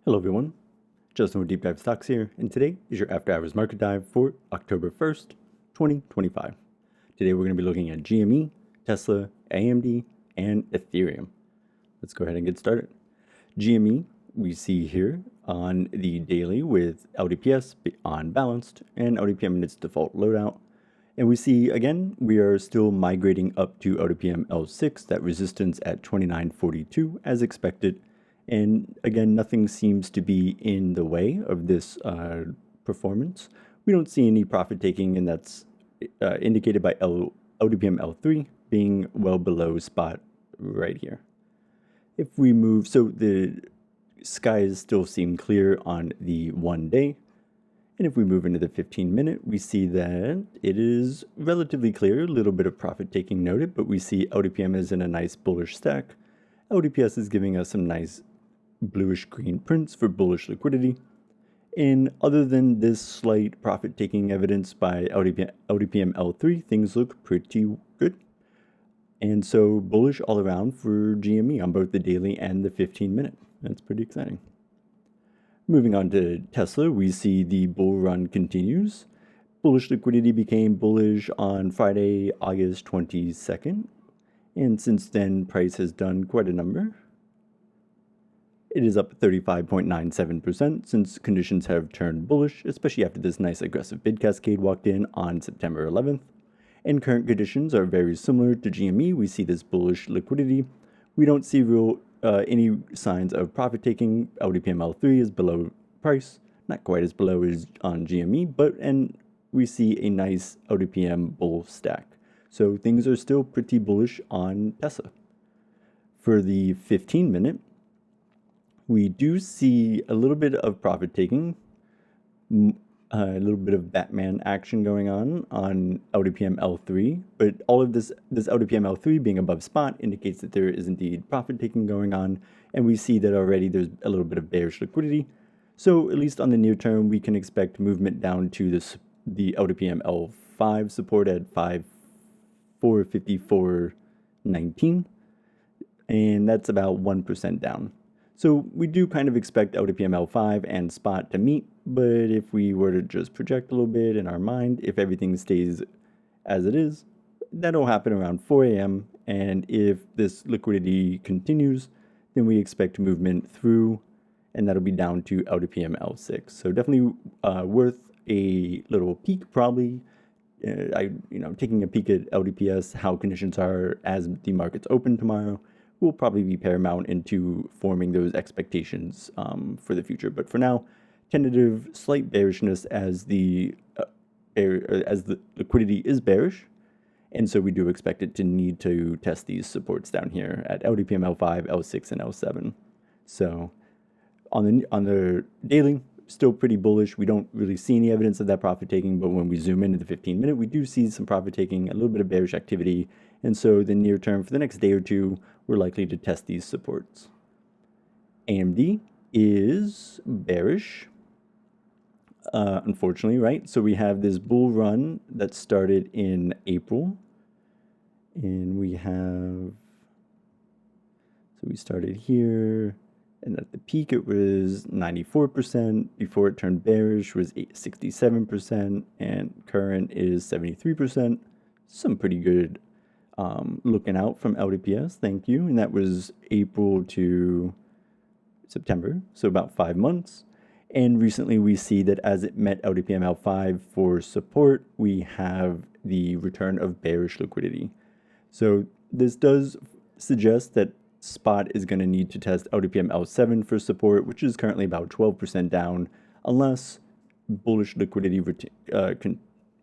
Hello everyone, Justin with Deep Dive Stocks here, and today is your after hours market dive for October 1st, 2025. Today we're going to be looking at GME, Tesla, AMD, and Ethereum. Let's go ahead and get started. GME, we see here on the daily with LDPS on balanced and LDPM in its default loadout. And we see, again, we are still migrating up to LDPM L6, that resistance at 29.42 as expected. And again, nothing seems to be in the way of this performance. We don't see any profit taking, and that's indicated by LDPM L3 being well below spot right here. If we move, so the skies still seem clear on the 1 day. And if we move into the 15-minute, we see that it is relatively clear, a little bit of profit taking noted, but we see LDPM is in a nice bullish stack. LDPS is giving us some nice bluish green prints for bullish liquidity. And other than this slight profit taking evidence by LDPM L3, things look pretty good. And so bullish all around for GME on both the daily and the 15-minute. That's pretty exciting. Moving on to Tesla, we see the bull run continues. Bullish liquidity became bullish on Friday, August 22nd. And since then, price has done quite a number. It is up 35.97% since conditions have turned bullish, especially after this nice aggressive bid cascade walked in on September 11th. And current conditions are very similar to GME. We see this bullish liquidity. We don't see any signs of profit taking. LDPM L3 is below price, not quite as below as on GME, and we see a nice LDPM bull stack. So things are still pretty bullish on Tesla. For the 15-minute, we do see a little bit of profit taking, a little bit of Batman action going on LDPM L3, but all of this LDPM L3 being above spot indicates that there is indeed profit taking going on, and we see that already there's a little bit of bearish liquidity. So at least on the near term, we can expect movement down to the LDPM L5 support at 454.19, and that's about 1% down. So we do kind of expect LDPM L5 and spot to meet, but if we were to just project a little bit in our mind, if everything stays as it is, that'll happen around 4 a.m. And if this liquidity continues, then we expect movement through, and that'll be down to LDPM L6. So definitely worth a little peek, probably. Taking a peek at LDPS, how conditions are as the markets open tomorrow, will probably be paramount into forming those expectations for the future. But for now, tentative slight bearishness as the liquidity is bearish, and so we do expect it to need to test these supports down here at LDPM L5, L6, and L7. So on the daily, still pretty bullish. We don't really see any evidence of that profit taking, but when we zoom into the 15-minute, we do see some profit taking, a little bit of bearish activity. And so the near term, for the next day or two, we're likely to test these supports. AMD is bearish, unfortunately, right? So we have this bull run that started in April. And we started here, and at the peak it was 94%. Before it turned bearish was 67%, and current is 73%. Some pretty good looking out from LDPS, thank you. And that was April to September, so about 5 months. And recently we see that as it met LDPM L5 for support, we have the return of bearish liquidity. So this does suggest that spot is going to need to test LDPM L7 for support, which is currently about 12% down, unless bullish liquidity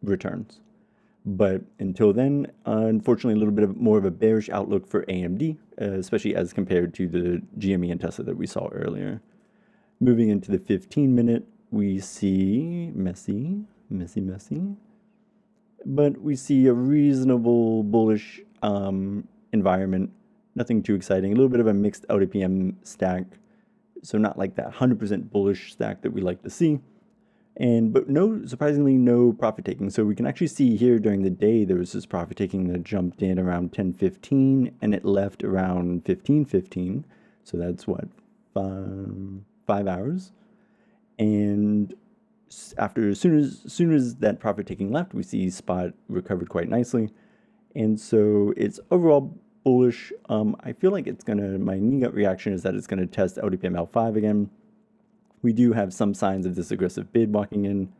returns. But until then, unfortunately, a little bit more of a bearish outlook for AMD, especially as compared to the GME and Tesla that we saw earlier. Moving into the 15-minute, we see messy, but we see a reasonable bullish environment. Nothing too exciting. A little bit of a mixed LDPM stack, so not like that 100% bullish stack that we like to see. But surprisingly, no profit taking. So we can actually see here during the day, there was this profit taking that jumped in around 10:15 and it left around 15:15. So that's what, 5 hours. And as soon as that profit taking left, we see spot recovered quite nicely. And so it's overall bullish. I feel like it's gonna, my knee gut reaction is that it's gonna test LDPM L5 again. We do have some signs of this aggressive bid walking in,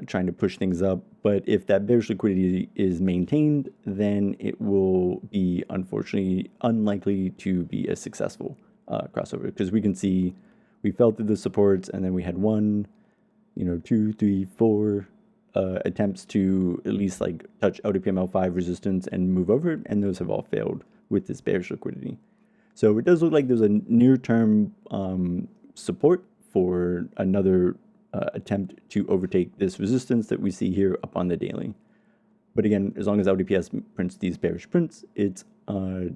trying to push things up. But if that bearish liquidity is maintained, then it will be unfortunately unlikely to be a successful crossover, because we can see we fell through the supports, and then we had 1, 2, 3, 4 attempts to at least like touch LDPM L5 resistance and move over it, and those have all failed with this bearish liquidity. So it does look like there's a near-term support for another attempt to overtake this resistance that we see here up on the daily. But again, as long as LDPS prints these bearish prints, it's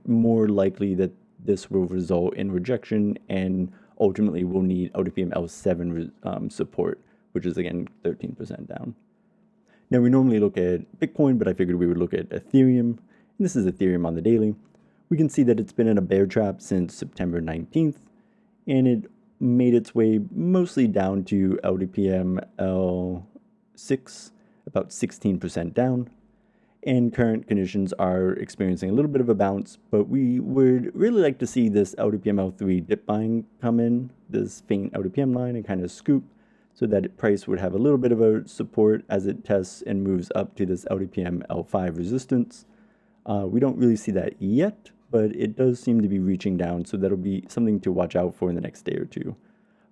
more likely that this will result in rejection, and ultimately we'll need LDPM L7 support, which is again 13% down. Now we normally look at Bitcoin, but I figured we would look at Ethereum. And this is Ethereum on the daily. We can see that it's been in a bear trap since September 19th, and it made its way mostly down to LDPM L6, about 16% down. And current conditions are experiencing a little bit of a bounce, but we would really like to see this LDPM L3 dip buying come in, this faint LDPM line, and kind of scoop, so that price would have a little bit of a support as it tests and moves up to this LDPM L5 resistance. We don't really see that yet, but it does seem to be reaching down, so that'll be something to watch out for in the next day or two.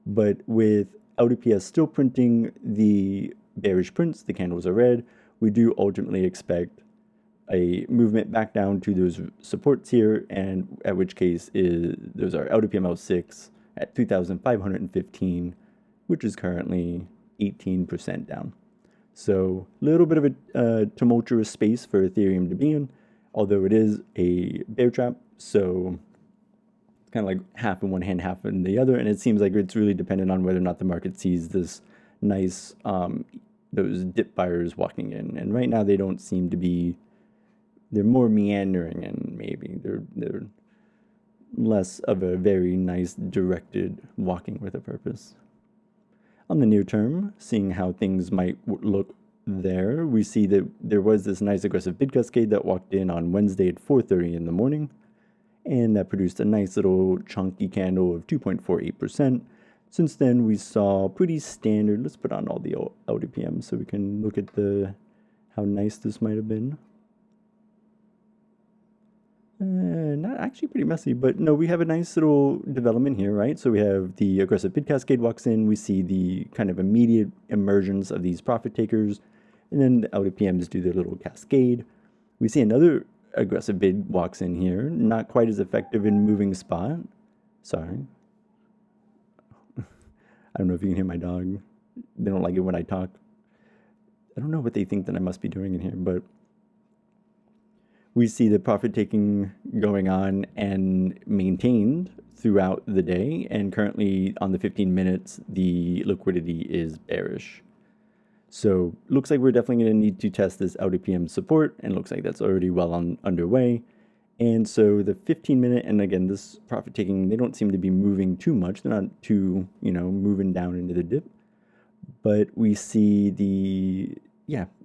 But with LDPS still printing the bearish prints, the candles are red, we do ultimately expect a movement back down to those supports here, and at which case those are LDPM L6 at 2,515, which is currently 18% down. So a little bit of a tumultuous space for Ethereum to be in, although it is a bear trap, so it's kind of like half in one hand, half in the other, and it seems like it's really dependent on whether or not the market sees this nice those dip buyers walking in. And right now they don't seem to be, they're more meandering, and maybe they're less of a very nice directed walking with a purpose. On the near term, seeing how things might look there, we see that there was this nice aggressive bid cascade that walked in on Wednesday at 4:30 in the morning, and that produced a nice little chunky candle of 2.48%. Since then, we saw pretty standard, let's put on all the LDPM so we can look at how nice this might have been. Not actually pretty messy, but no, we have a nice little development here, right? So we have the aggressive bid cascade walks in, we see the kind of immediate emergence of these profit takers, and then the LDPMs do their little cascade. We see another aggressive bid walks in here, not quite as effective in moving spot. Sorry. I don't know if you can hear my dog. They don't like it when I talk. I don't know what they think that I must be doing in here, but we see the profit taking going on and maintained throughout the day, and currently on the 15 minutes, the liquidity is bearish. So looks like we're definitely going to need to test this LDPM support, and looks like that's already well underway. And so the 15-minute, and again, this profit taking, they don't seem to be moving too much. They're not too, moving down into the dip. But we see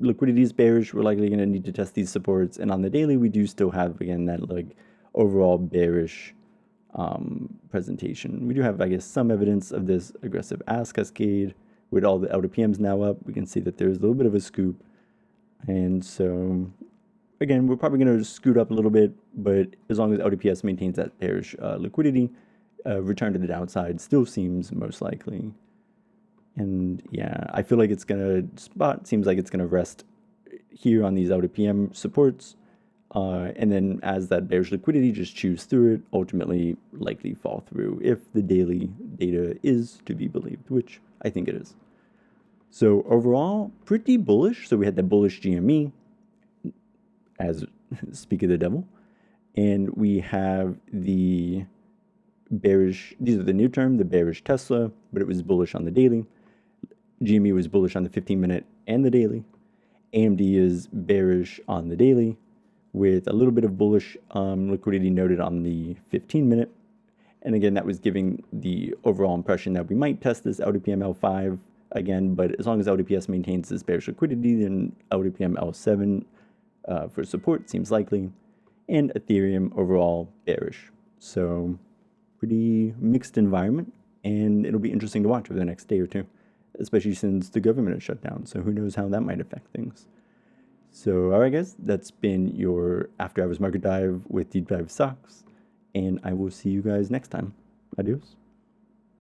liquidity is bearish. We're likely going to need to test these supports. And on the daily, we do still have, again, that overall bearish presentation. We do have, I guess, some evidence of this aggressive ask cascade with all the LDPMs now up. We can see that there's a little bit of a scoop. And so again, we're probably going to scoot up a little bit, but as long as LDPS maintains that bearish liquidity, return to the downside still seems most likely. And yeah, I feel like seems like it's going to rest here on these LDPM supports. And then as that bearish liquidity just chews through it, ultimately likely fall through if the daily data is to be believed, which I think it is. So overall, pretty bullish. So we had the bullish GME, as speak of the devil, and we have the bearish, these are the near term, the bearish Tesla, but it was bullish on the daily. GME was bullish on the 15-minute and the daily. AMD is bearish on the daily with a little bit of bullish liquidity noted on the 15-minute. And again, that was giving the overall impression that we might test this LDPM L5 again, but as long as LDPS maintains this bearish liquidity, then LDPM L7 for support seems likely, and Ethereum overall bearish. So pretty mixed environment, and it'll be interesting to watch over the next day or two, especially since the government is shut down. So who knows how that might affect things. So all right, guys, that's been your after hours market dive with deep dive stocks, and I will see you guys next time. Adios.